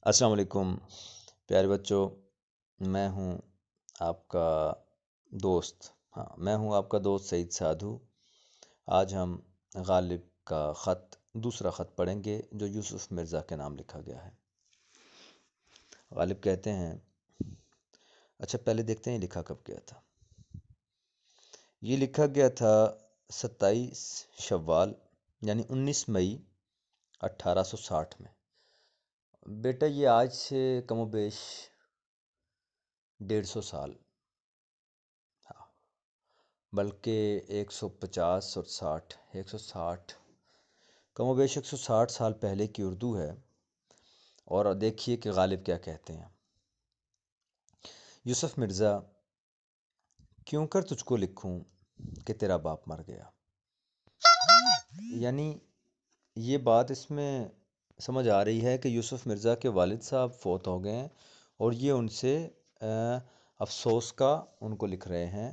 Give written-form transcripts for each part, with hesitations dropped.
السلام علیکم پیارے بچوں، میں ہوں آپ کا آپ کا دوست سعید سادھو۔ آج ہم غالب کا دوسرا خط پڑھیں گے جو یوسف مرزا کے نام لکھا گیا ہے۔ غالب کہتے ہیں، اچھا پہلے دیکھتے ہیں یہ لکھا کب گیا تھا۔ یہ لکھا گیا تھا 27 شوال یعنی 19 مئی 1860 میں۔ بیٹا یہ آج سے کم و بیش 150 سال، ہاں بلکہ 150 اور 60 160 کم و بیش 160 سال پہلے کی اردو ہے۔ اور دیکھیے کہ غالب کیا کہتے ہیں۔ یوسف مرزا، کیوں کر تجھ کو لکھوں کہ تیرا باپ مر گیا۔ یعنی یہ بات اس میں سمجھ آ رہی ہے کہ یوسف مرزا کے والد صاحب فوت ہو گئے ہیں اور یہ ان سے افسوس کا ان کو لکھ رہے ہیں۔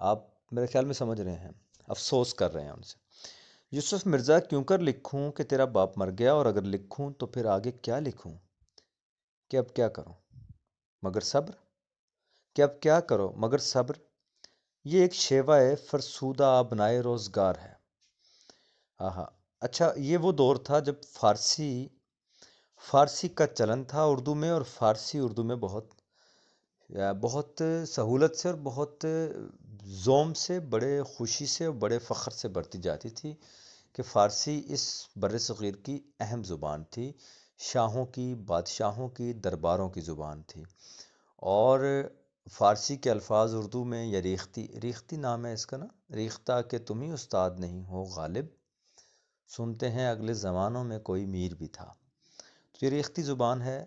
آپ میرے خیال میں سمجھ رہے ہیں، افسوس کر رہے ہیں ان سے۔ یوسف مرزا، کیوں کر لکھوں کہ تیرا باپ مر گیا، اور اگر لکھوں تو پھر آگے کیا لکھوں کہ اب کیا کروں مگر صبر، کہ اب کیا کرو مگر صبر، یہ ایک شیوہ فرسودہ آبنائے روزگار ہے۔ آہا، اچھا یہ وہ دور تھا جب فارسی کا چلن تھا اردو میں، اور فارسی اردو میں بہت سہولت سے اور بہت زوم سے، بڑے خوشی سے اور بڑے فخر سے برتی جاتی تھی کہ فارسی اس بر صغیر کی اہم زبان تھی، شاہوں کی، بادشاہوں کی، درباروں کی زبان تھی۔ اور فارسی کے الفاظ اردو میں، یا ریختی نام ہے اس کا نا، ریختہ کہ تم ہی استاد نہیں ہو غالب، سنتے ہیں اگلے زمانوں میں کوئی میر بھی تھا۔ تو یہ ریختی زبان ہے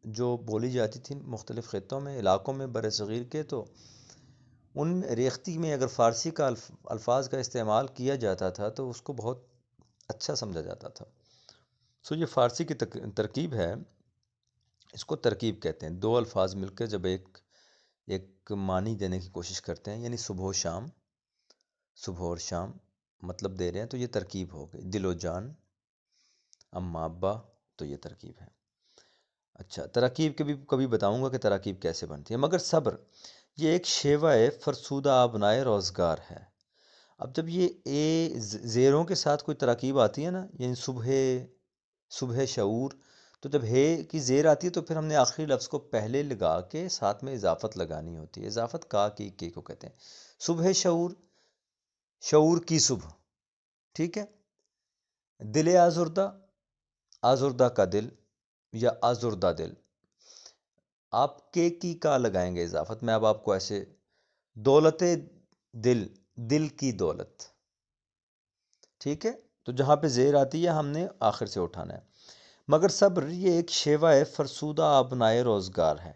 جو بولی جاتی تھی مختلف خطوں میں، علاقوں میں بر صغیر کے۔ تو ان ریختی میں اگر فارسی کا الفاظ کا استعمال کیا جاتا تھا تو اس کو بہت اچھا سمجھا جاتا تھا۔ یہ فارسی کی ترکیب ہے، اس کو ترکیب کہتے ہیں۔ دو الفاظ مل کر جب ایک معنی دینے کی کوشش کرتے ہیں، یعنی صبح اور شام مطلب دے رہے ہیں، تو یہ ترکیب ہو گئی۔ دل و جان، اما ابا، تو یہ ترکیب ہے۔ اچھا، تراکیب کے بھی کبھی بتاؤں گا کہ تراکیب کیسے بنتی ہے۔ مگر صبر، یہ ایک شیوہ فرسودہ آبنائے روزگار ہے۔ اب جب یہ زیروں کے ساتھ کوئی تراکیب آتی ہے نا، یعنی صبح شعور، تو جب ہے کی زیر آتی ہے تو پھر ہم نے آخری لفظ کو پہلے لگا کے ساتھ میں اضافت لگانی ہوتی ہے۔ اضافت کا کی کو کہتے ہیں۔ صبح شعور، شعور کی صبح، ٹھیک ہے۔ دل آزردہ، آزردہ کا دل یا آزردہ دل، آپ کی کا لگائیں گے اضافت۔ میں اب آپ کو ایسے، دولت دل کی دولت، ٹھیک ہے۔ تو جہاں پہ زیر آتی ہے ہم نے آخر سے اٹھانا ہے۔ مگر صبر، یہ ایک شیوہ فرسودہ آبنائے روزگار ہے،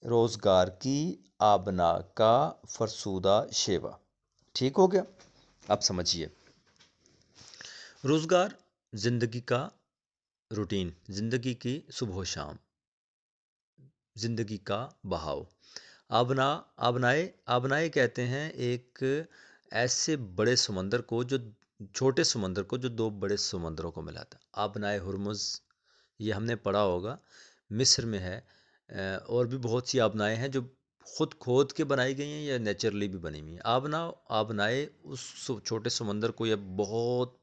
روزگار کی آبنا کا فرسودہ شیوہ، ٹھیک ہو گیا۔ اب سمجھیے، روزگار زندگی کا روٹین، زندگی کی صبح و شام، زندگی کا بہاؤ۔ آبنائے کہتے ہیں ایک ایسے بڑے سمندر کو، جو چھوٹے سمندر کو جو دو بڑے سمندروں کو ملاتا ہے۔ آبنائے ہرمز، یہ ہم نے پڑھا ہوگا، مصر میں ہے۔ اور بھی بہت سی آبنائے ہیں جو خود کھود کے بنائی گئی ہیں یا نیچرلی بھی بنی ہوئی ہیں۔ آبنائے اس چھوٹے سمندر کو، یا بہت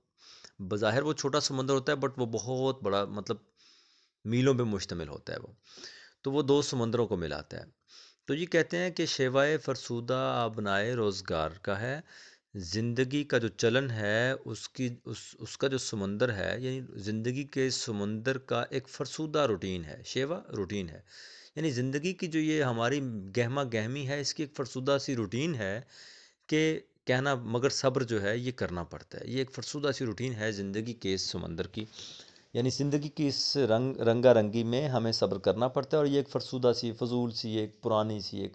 بظاہر وہ چھوٹا سمندر ہوتا ہے بٹ وہ بہت بڑا، مطلب میلوں پہ مشتمل ہوتا ہے وہ، تو وہ دو سمندروں کو ملاتا ہے۔ تو یہ کہتے ہیں کہ شیوہ فرسودہ آبنائے روزگار کا ہے، زندگی کا جو چلن ہے اس کا جو سمندر ہے، یعنی زندگی کے سمندر کا ایک فرسودہ روٹین ہے۔ شیوہ روٹین ہے، یعنی زندگی کی جو یہ ہماری گہما گہمی ہے، اس کی ایک فرسودہ سی روٹین ہے کہ کہنا مگر صبر جو ہے یہ کرنا پڑتا ہے۔ یہ ایک فرسودہ سی روٹین ہے زندگی کے اس سمندر کی، یعنی زندگی کی اس رنگا رنگی میں ہمیں صبر کرنا پڑتا ہے۔ اور یہ ایک فرسودہ سی، فضول سی، ایک پرانی سی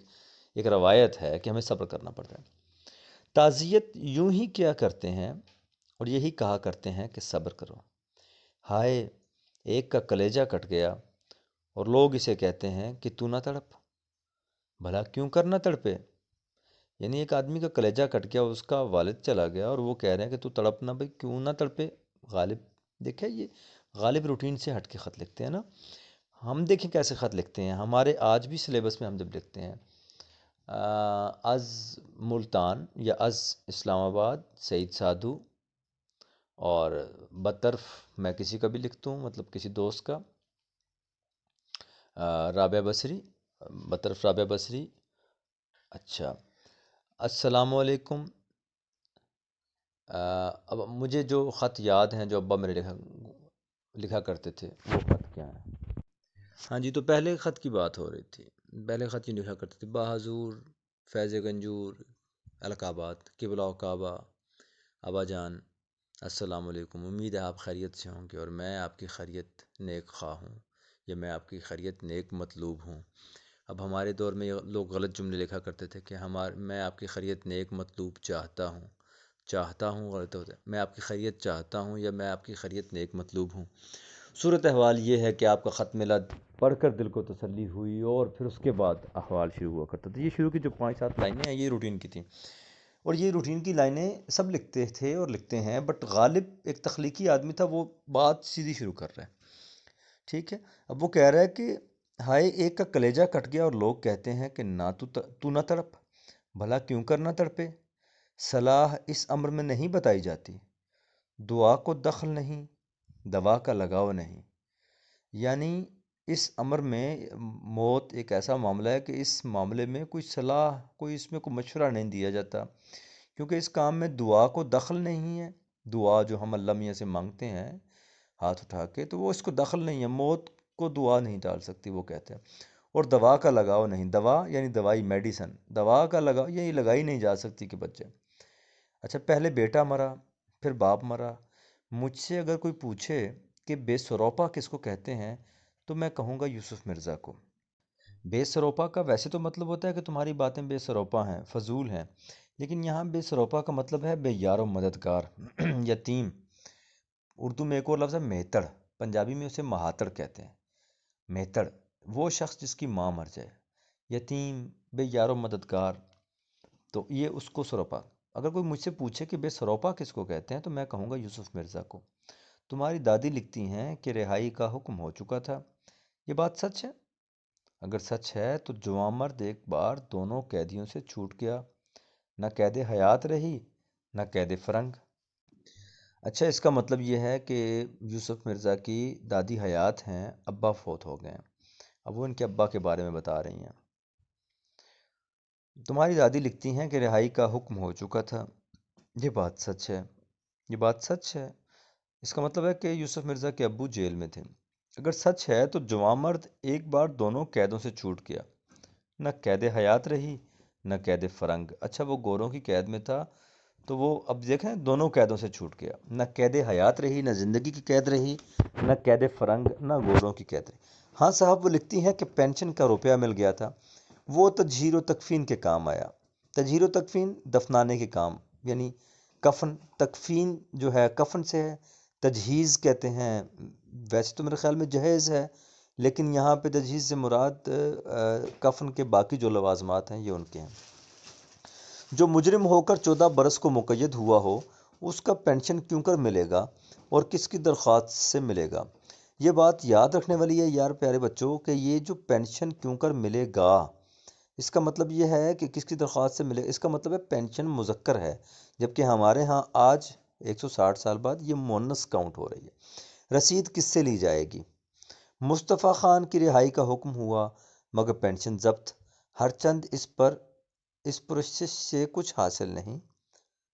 ایک روایت ہے کہ ہمیں صبر کرنا پڑتا ہے۔ تعزیت یوں ہی کیا کرتے ہیں اور یہی کہا کرتے ہیں کہ صبر کرو۔ ہائے ایک کا کلیجہ کٹ گیا اور لوگ اسے کہتے ہیں کہ تو نہ تڑپ، بھلا کیوں کر نہ تڑپے۔ یعنی ایک آدمی کا کلیجہ کٹ گیا، اس کا والد چلا گیا، اور وہ کہہ رہے ہیں کہ تو تڑپ نہ، بھائی کیوں نہ تڑپے غالب۔ دیکھیں یہ غالب روٹین سے ہٹ کے خط لکھتے ہیں نا. ہم دیکھیں کیسے خط لکھتے ہیں. ہمارے آج بھی سلیبس میں ہم جب لکھتے ہیں از ملتان یا از اسلام آباد سعید سادھو، اور بطرف میں کسی کا بھی لکھتا ہوں، مطلب کسی دوست کا، رابعہ بصری، بطرف رابعہ بصری. اچھا، السلام علیکم. اب مجھے جو خط یاد ہیں جو ابا میرے لکھا کرتے تھے وہ خط کیا ہیں؟ ہاں جی، تو پہلے خط کی بات ہو رہی تھی. پہلے خط یوں لکھا کرتے تھے: بہادور، فیض گنجور، القابات، قبلہ و کعبہ، ابا جان، السلام علیکم، امید ہے آپ خیریت سے ہوں گے اور میں آپ کی خیریت نیک خواہ ہوں، یا میں آپ کی خیریت نیک مطلوب ہوں. اب ہمارے دور میں یہ لوگ غلط جملے لکھا کرتے تھے کہ میں آپ کی خیریت نیک مطلوب چاہتا ہوں. چاہتا ہوں غلط ہوتا ہے، میں آپ کی خیریت چاہتا ہوں یا میں آپ کی خیریت نیک مطلوب ہوں. صورت احوال یہ ہے کہ آپ کا خط ملا، پڑھ کر دل کو تسلی ہوئی، اور پھر اس کے بعد احوال شروع ہوا کرتا تھا. یہ شروع کی جو 5-7 لائنیں ہیں یہ روٹین کی تھیں، اور یہ روٹین کی لائنیں سب لکھتے تھے اور لکھتے ہیں، بٹ غالب ایک تخلیقی آدمی تھا، وہ بات سیدھی شروع کر رہا ہے. ٹھیک ہے، اب وہ کہہ رہا ہے کہ ہائے ایک کا کلیجہ کٹ گیا اور لوگ کہتے ہیں کہ نہ تو نہ تڑپ، بھلا کیوں کر نہ تڑپے، صلاح اس امر میں نہیں بتائی جاتی، دعا کو دخل نہیں، دوا کا لگاؤ نہیں. یعنی اس امر میں موت ایک ایسا معاملہ ہے کہ اس معاملے میں کوئی صلاح، اس میں کوئی مشورہ نہیں دیا جاتا، کیونکہ اس کام میں دعا کو دخل نہیں ہے. دعا جو ہم اللہ میاں سے مانگتے ہیں ہاتھ اٹھا کے، تو وہ اس کو دخل نہیں ہے، موت کو دعا نہیں ڈال سکتی وہ کہتے ہیں. اور دوا کا لگاؤ نہیں، دوا یعنی دوائی، میڈیسن، دوا کا لگاؤ یعنی لگائی نہیں جا سکتی کہ بچے. اچھا، پہلے بیٹا مرا، پھر باپ مرا. مجھ سے اگر کوئی پوچھے کہ بے سروپا کس کو کہتے ہیں تو میں کہوں گا یوسف مرزا کو. بے سروپا کا ویسے تو مطلب ہوتا ہے کہ تمہاری باتیں بے سروپا ہیں، فضول ہیں، لیکن یہاں بے سروپا کا مطلب ہے بے یار و مددگار، یتیم. اردو میں ایک اور لفظ ہے مہتڑ، پنجابی میں اسے مہاتڑ کہتے ہیں. مہتڑ وہ شخص جس کی ماں مر جائے. یتیم، بے یار و مددگار، تو یہ اس کو سروپا. اگر کوئی مجھ سے پوچھے کہ بے سروپا کس کو کہتے ہیں تو میں کہوں گا یوسف مرزا کو. تمہاری دادی لکھتی ہیں کہ رہائی کا حکم ہو چکا تھا. یہ بات سچ ہے؟ اگر سچ ہے تو جوان مرد ایک بار دونوں قیدیوں سے چھوٹ گیا، نہ قید حیات رہی نہ قید فرنگ. اچھا، اس کا مطلب یہ ہے کہ یوسف مرزا کی دادی حیات ہیں، ابا فوت ہو گئے ہیں. اب وہ ان کے ابا کے بارے میں بتا رہی ہیں. تمہاری دادی لکھتی ہیں کہ رہائی کا حکم ہو چکا تھا. یہ بات سچ ہے. یہ بات سچ ہے. اس کا مطلب ہے کہ یوسف مرزا کے ابو جیل میں تھے. اگر سچ ہے تو جوان مرد ایک بار دونوں قیدوں سے چھوٹ گیا، نہ قید حیات رہی نہ قید فرنگ. اچھا، وہ گوروں کی قید میں تھا تو وہ اب دیکھیں دونوں قیدوں سے چھوٹ گیا، نہ قید حیات رہی، نہ زندگی کی قید رہی، نہ قید فرنگ، نہ گوروں کی قید رہی. ہاں صاحب، وہ لکھتی ہیں کہ پینشن کا روپیہ مل گیا تھا، وہ تجہیر و تکفین کے کام آیا. تجہیر و تکفین دفنانے کے کام، یعنی کفن. تکفین جو ہے کفن سے ہے، تجہیز کہتے ہیں. ویسے تو میرے خیال میں جہیز ہے، لیکن یہاں پہ تجہیز سے مراد کفن کے باقی جو لوازمات ہیں یہ ان کے ہیں. جو مجرم ہو کر 14 برس کو مقید ہوا ہو اس کا پینشن کیوں کر ملے گا اور کس کی درخواست سے ملے گا؟ یہ بات یاد رکھنے والی ہے یار پیارے بچوں کہ یہ جو پینشن کیوں کر ملے گا، اس کا مطلب یہ ہے کہ کس کی درخواست سے ملے. اس کا مطلب ہے پینشن مذکر ہے، جبکہ ہمارے ہاں آج 160 سال بعد یہ مؤنث کاؤنٹ ہو رہی ہے. رسید کس سے لی جائے گی؟ مصطفیٰ خان کی رہائی کا حکم ہوا مگر پینشن ضبط، ہر چند اس پرشش سے کچھ حاصل نہیں.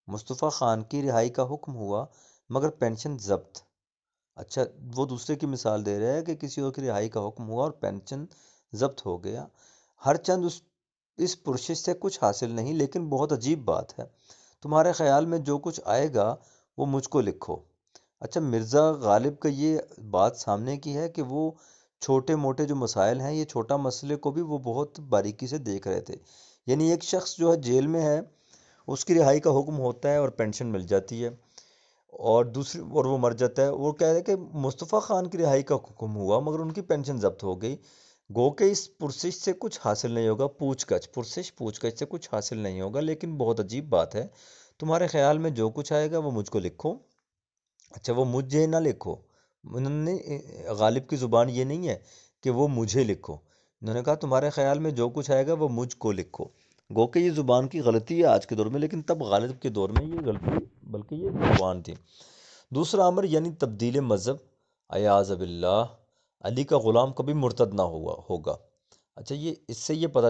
مصطفیٰ خان کی رہائی کا حکم ہوا مگر پینشن ضبط. اچھا، وہ دوسرے کی مثال دے رہے ہیں کہ کسی اور کی رہائی کا حکم ہوا اور پینشن ضبط ہو گیا. ہر چند اس پرشش سے کچھ حاصل نہیں، لیکن بہت عجیب بات ہے. تمہارے خیال میں جو کچھ آئے گا وہ مجھ کو لکھو. اچھا، مرزا غالب کا یہ بات سامنے کی ہے کہ وہ چھوٹے موٹے جو مسائل ہیں، یہ چھوٹا مسئلے کو بھی وہ بہت باریکی سے دیکھ رہے تھے. یعنی ایک شخص جو ہے جیل میں ہے، اس کی رہائی کا حکم ہوتا ہے اور پینشن مل جاتی ہے، اور وہ مر جاتا ہے. وہ کہہ رہے کہ مصطفیٰ خان کی رہائی کا حکم ہوا مگر ان کی پینشن ضبط ہو گئی. گو کہ اس پرسش سے کچھ حاصل نہیں ہوگا. پوچھ گچھ سے کچھ حاصل نہیں ہوگا، لیکن بہت عجیب بات ہے. تمہارے خیال میں جو کچھ آئے گا وہ مجھ کو لکھو. اچھا، وہ مجھے نہ لکھو، انہوں نے غالب کی زبان یہ نہیں ہے کہ وہ مجھے لکھو، انہوں نے کہا تمہارے خیال میں جو کچھ آئے گا وہ مجھ کو لکھو۔ گو کہ یہ زبان کی غلطی ہے آج کے دور میں، لیکن تب غالب کے دور میں یہ غلطی بلکہ یہ زبان تھی۔ دوسرا امر یعنی تبدیل مذہب، ایاذ باللہ، علی کا غلام کبھی مرتد نہ ہوگا۔ اچھا، یہ اس سے یہ پتہ